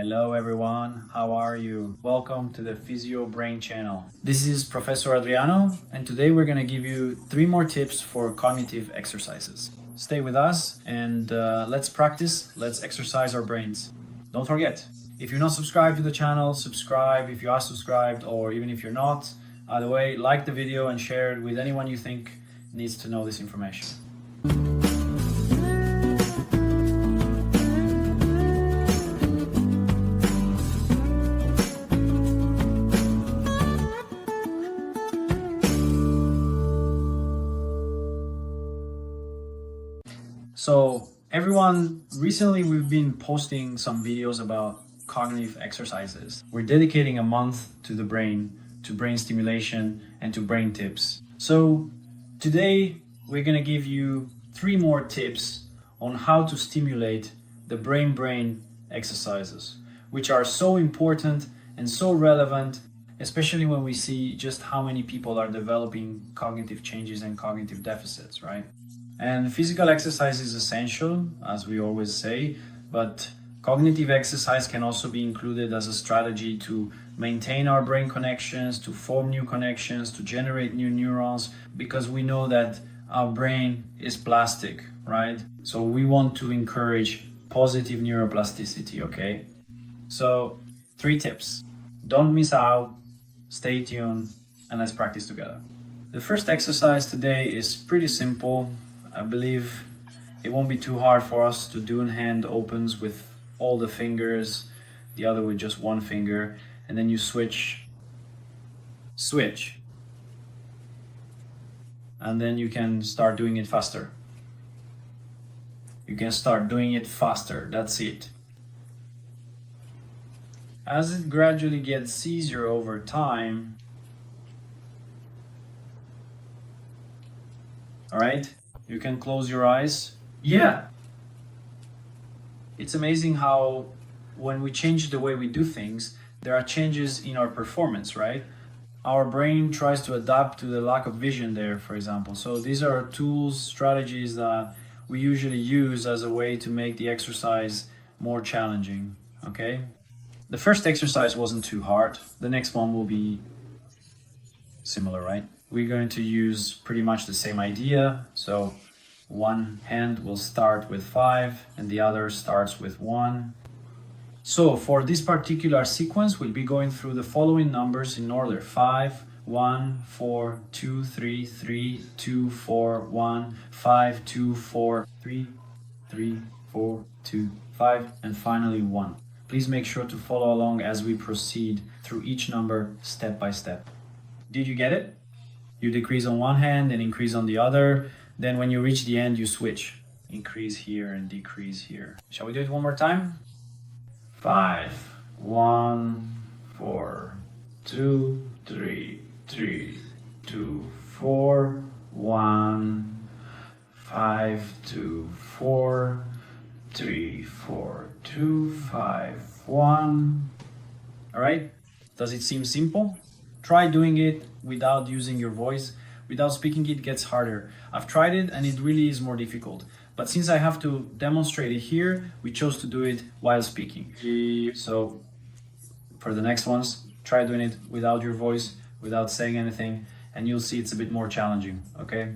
Hello everyone, how are you? Welcome to the physioBRAIN channel. This is Professor Adriano, and today we're going to give you 3 more tips for cognitive exercises. Stay with us and let's practice, let's exercise our brains. Don't forget, if you're not subscribed to the channel, subscribe. If you are subscribed, or even if you're not, either way, like the video and share it with anyone you think needs to know this information. So everyone, recently we've been posting some videos about cognitive exercises. We're dedicating a month to the brain, to brain stimulation and to brain tips. So today we're going to give you 3 more tips on how to stimulate the brain-brain exercises, which are so important and so relevant, especially when we see just how many people are developing cognitive changes and cognitive deficits, right? And physical exercise is essential, as we always say, but cognitive exercise can also be included as a strategy to maintain our brain connections, to form new connections, to generate new neurons, because we know that our brain is plastic, right? So we want to encourage positive neuroplasticity, okay? So 3 tips. Don't miss out, stay tuned, and let's practice together. The first exercise today is pretty simple. I believe it won't be too hard for us to do in hand opens with all the fingers, the other with just one finger, and then you switch, and then you can start doing it faster. You can start doing it faster, that's it. As it gradually gets easier over time, all right? You can close your eyes. Yeah. It's amazing how when we change the way we do things, there are changes in our performance, right? Our brain tries to adapt to the lack of vision there, for example. So these are tools, strategies that we usually use as a way to make the exercise more challenging, okay? The first exercise wasn't too hard. The next one will be similar, right? We're going to use pretty much the same idea. So one hand will start with 5 and the other starts with 1. So for this particular sequence, we'll be going through the following numbers in order: 5, 1, 4, 2, 3, 3, 2, 4, 1, 5, 2, 4, 3, 3, 4, 2, 5, and finally 1. Please make sure to follow along as we proceed through each number step by step. Did you get it? You decrease on one hand and increase on the other. Then when you reach the end, you switch. Increase here and decrease here. Shall we do it one more time? 5, 1, 4, 2, 3, 3, 2, 4, 1, 5, 2, 4, 3, 4, 2, 5, 1. All right? Does it seem simple? Try doing it without using your voice. Without speaking, it gets harder. I've tried it and it really is more difficult. But since I have to demonstrate it here, we chose to do it while speaking. So for the next ones, try doing it without your voice, without saying anything, and you'll see it's a bit more challenging, okay?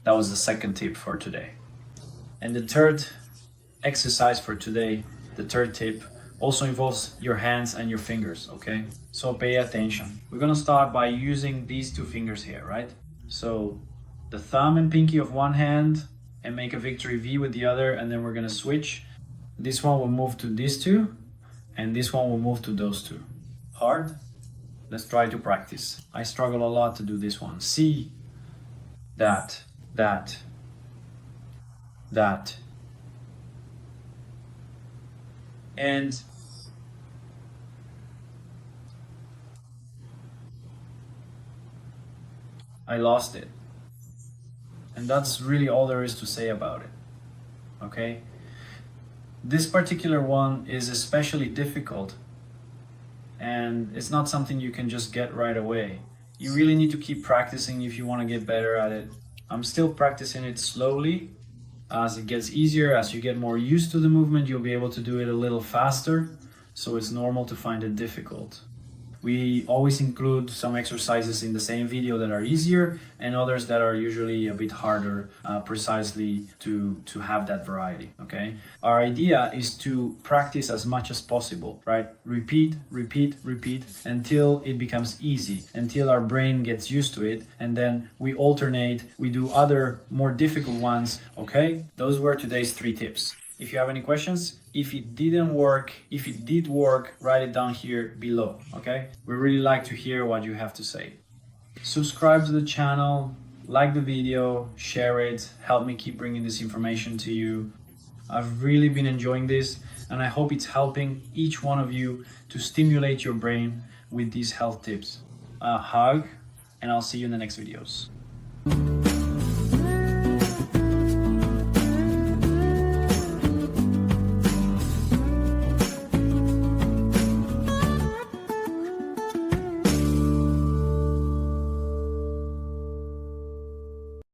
That was the second tip for today. And the third exercise for today, the third tip, also involves your hands and your fingers, okay? So pay attention. We're gonna start by using these 2 fingers here, right? So the thumb and pinky of one hand and make a victory V with the other, and then we're gonna switch. This one will move to these 2 and this one will move to those 2. Hard? Let's try to practice. I struggle a lot to do this one. See, that, that, that. And I lost it. And that's really all there is to say about it, okay? This particular one is especially difficult, and it's not something you can just get right away. You really need to keep practicing if you want to get better at it. I'm still practicing it slowly. As it gets easier, as you get more used to the movement, you'll be able to do it a little faster. so it's normal to find it difficult. We always include some exercises in the same video that are easier and others that are usually a bit harder, precisely to have that variety, okay? Our idea is to practice as much as possible, right? Repeat, repeat, repeat until it becomes easy, until our brain gets used to it, and then we alternate, we do other more difficult ones, okay? Those were today's 3 tips. If you have any questions, if it didn't work, if it did work, write it down here below, okay? We really like to hear what you have to say. Subscribe to the channel, like the video, share it, help me keep bringing this information to you. I've really been enjoying this, and I hope it's helping each one of you to stimulate your brain with these health tips. A hug, and I'll see you in the next videos.